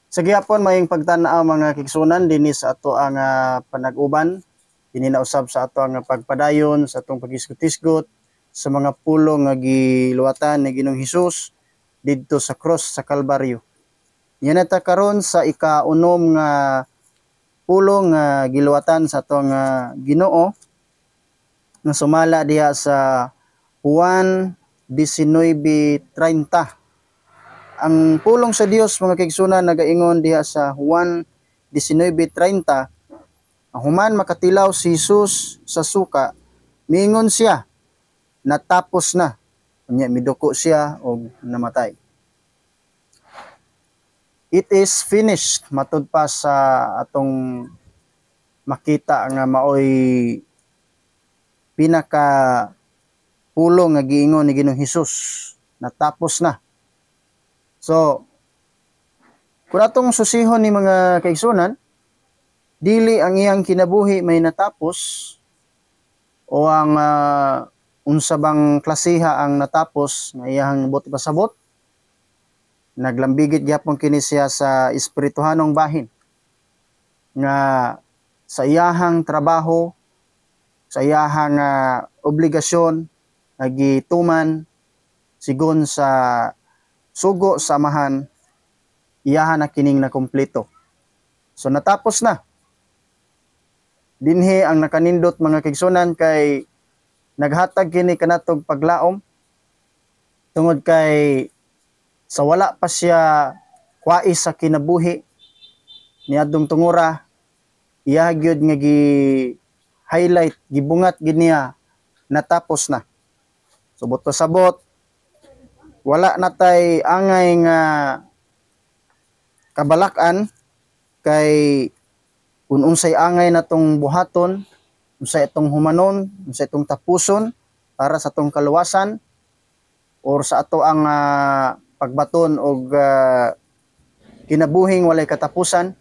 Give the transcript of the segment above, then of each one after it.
Sa gihapon mayong pagtan-aw mga kigsunan dinhi sa ato ang panag-uban, dinhi na usab sa ato ang pagpadayon sa atong pagisgot-isgot sa mga pulong nga giluwatan ni Ginoong Hesus didto sa cross sa Kalbaryo. Yan ta karon sa ika-unom nga pulong nga giluwatan sa atong Ginoo nga sumala diha sa Juan 19:30. Ang pulong sa Dios mga kaigsunan nagaingon diha sa Juan 19:30, ang human makatilaw si Jesus sa suka, miingon siya, natapos na. Unya miduko siya og namatay. It is finished, matud pa sa atong makita nga maoy pinaka pulong nga giingon ni Ginoong Hesus, natapos na. So, kung atong susihon ni mga kaigsunan, dili ang iyang kinabuhi may natapos o ang unsa bang klasiha ang natapos nga iyang buti pasabot, naglambigit gyapon kini siya sa espirituhanong bahin nga sa iyahang trabaho, sa iyahang obligasyon nagituman sigon sa sugo samahan, iyahan na kining na kumpleto. So natapos na. Dinhi ang nakanindot mga kigsunan kay naghatag kini kanatog paglaom tungod kay sa wala pa siya kwais sa kinabuhi niadtong tungura, iya gyud nga gi-highlight, gibungat gid niya natapos na. Subot pa sabot, wala na tay angay nga kabalak-an kay kung unsay angay natong buhaton, unsay itong humanon, unsay itong tapuson para sa atong kaluwasan or sa ato ang pagbaton og kinabuhing walay katapusan.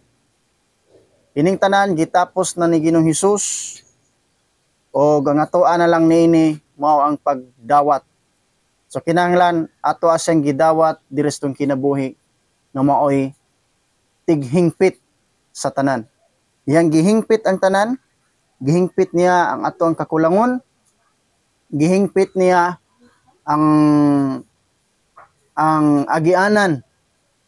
Ining tanan gitapos na ni Ginoong Hesus o ang atoa na lang niini mao ang pagdawat. So kinahanglan ato asang gidawat diri sa kinabuhi nga maoy tighingpit sa tanan. Iyang gihingpit ang tanan, gihingpit niya ang ato ang kakulangon, gihingpit niya ang agianan.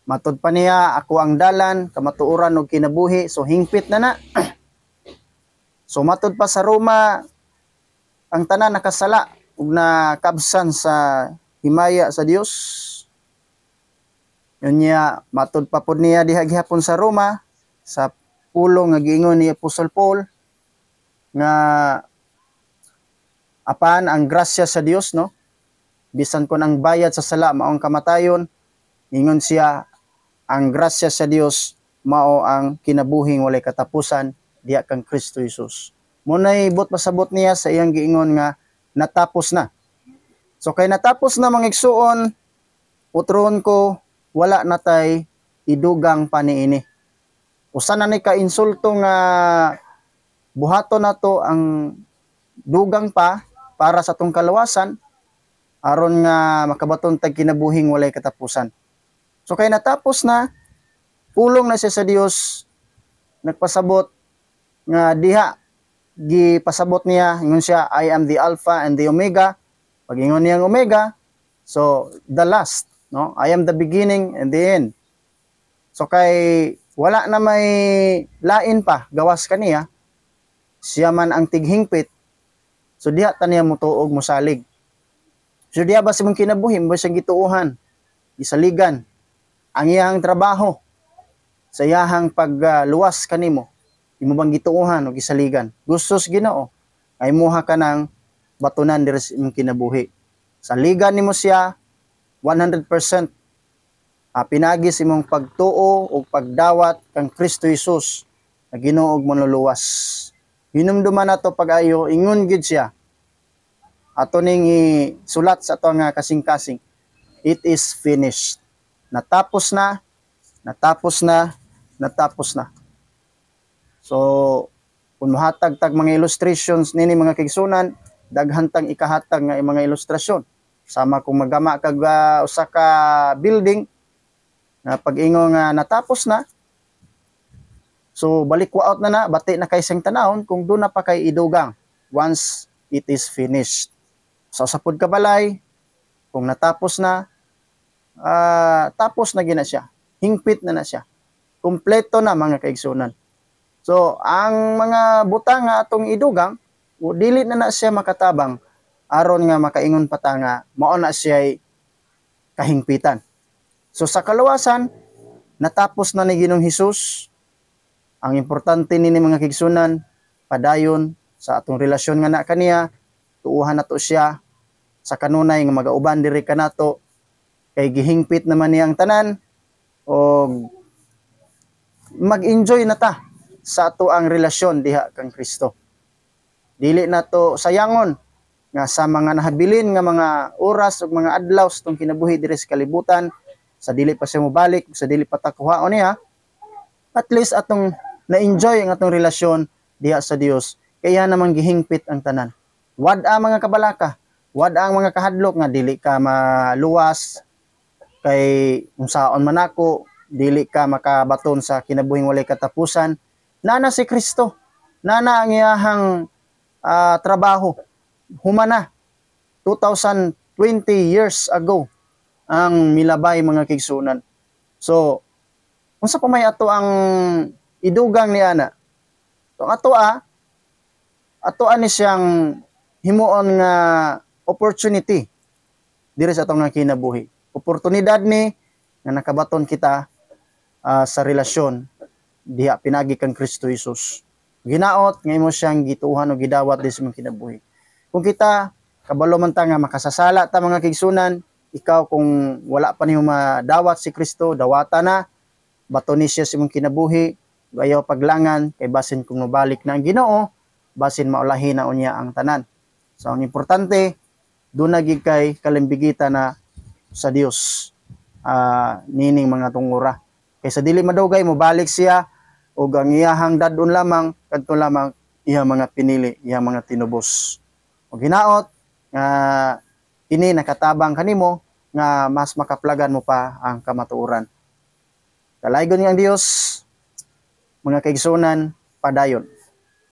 Matud pa niya ako ang dalan, kamatuoran og kinabuhi, so hingpit na. So matud pa sa Roma, ang tanan nakasala ug nakabsan sa himaya sa Dios. Yun niya, matud pa pod niya diha gihapon sa Roma, sa pulong nga giingon ni Apostol Paul, nga apan ang grasya sa Dios, no? Bisan kon ang bayad sa sala maong kamatayon, ingon siya, ang grasya sa Dios mao ang kinabuhing walay katapusan diha kang Kristo Jesus. Munay ibot pasabot niya sa iyang giingon nga natapos na. So kay natapos na mga igsuon, putron ko wala na tay idugang paniini. Usa na ni ka insulto nga buhaton nato ang dugang pa para sa tong kaluwasan aron nga makabaton tag kinabuhing walay katapusan. So kay natapos na, pulong na siya sa Dios, nagpasabot nga diha gipasabot niya, ingon siya, I am the Alpha and the Omega. Pag ingon niyang Omega, so the last, no? I am the beginning and the end. So kay wala na may lain pa gawas kaniya, siya man ang tighingpit. So diha ta niya mutuog mosalig. So diha ba simong kinabuhi mo siyang gituuhan, gisaligan ang iyang trabaho sa iyahang pagluwas kanimo, imo bang gituuhan o gisaligan? Gustos Ginoo ay muha ka ng batunan diri sa imong kinabuhi. Saligan nimo siya 100%. Pinagis imong pagtuo o pagdawat kang Kristo Jesus na Ginoo ug manluluwas. Hinumduman nato pag-ayo, ingon gid siya. Ato ning sulat sa ato nga kasing-kasing. It is finished. Natapos na, natapos na, natapos na. So, kung mahatag-tag mga illustrations nini mga kaigsunan, daghantang ikahatag nga mga ilustrasyon. Sama kung magama kag usa ka building, Na pag-ingo nga natapos na, so balik out na bati na kay sing tanahon kung doon na pa kay idugang once it is finished. So sa pagkabalay, kung natapos na, tapos na gina siya. Hingpit na siya. Kompleto na mga kaigsunan. So ang mga butang nga atong idugang, dili na siya makatabang aron nga makaingon pata nga mao na siya kahingpitan. So sa kaluwasan, natapos na ni Ginoong Hesus. Ang importante nini mga kaigsunan, padayon sa atong relasyon nga na kaniya, tuuhan nato siya sa kanunay nga magauban diri kanato kay gihingpit naman niyang tanan o mag-enjoy na ta sa ato ang relasyon diha kang Kristo. Dili na to sayangon nga sa mga nahabilin nga mga oras ug mga adlaw sa tong kinabuhi diri sa kalibutan, sa dili pa siya mobalik, sa dili pa ta kuhaon niya, at least atong na-enjoy ang atong relasyon diha sa Dios. Kaya namang gihingpit ang tanan. Wad ang mga kabalaka, wad ang mga kahadlok nga dili ka maluwas kay unsaon man ako, dili ka makabaton sa kinabuhing walay katapusan. Nana si Kristo, nana ang iyahang trabaho. Humana 2020 years ago ang milabay mga kaigsunan. So unsa pa may ato ang idugang ni ana? So ato ni siyang himuon nga opportunity diri sa atong kinabuhi. Oportunidad ni nga nakabaton kita sa relasyon diha pinagi kang Kristo Jesus. Ginaot nga imo siyang gituhan o gidawat di sa mga kinabuhi. Kung kita kabalo man ta nga makasasala ta mga kaigsunan, ikaw kung wala pa niyo madawat si Kristo, dawata na, bato ni siya sa imong kinabuhi, ayaw paglangan, kay basin kung mabalik na ang Ginoo, basin maulahin na unya ang tanan. So ang importante, doon nagig kay kalimbigita na sa Dios, nining mga tungura. Kay sa dili madugay, mobalik siya, o ang iyahang dadon lamang, kadto lamang, iyang mga pinili, iyang mga tinubos. O ginaot, ini nakatabang kanimo, nga mas makaplagan mo pa ang kamatuoran. Kalaygon nga ang Dios, mga kaigsunan, padayon.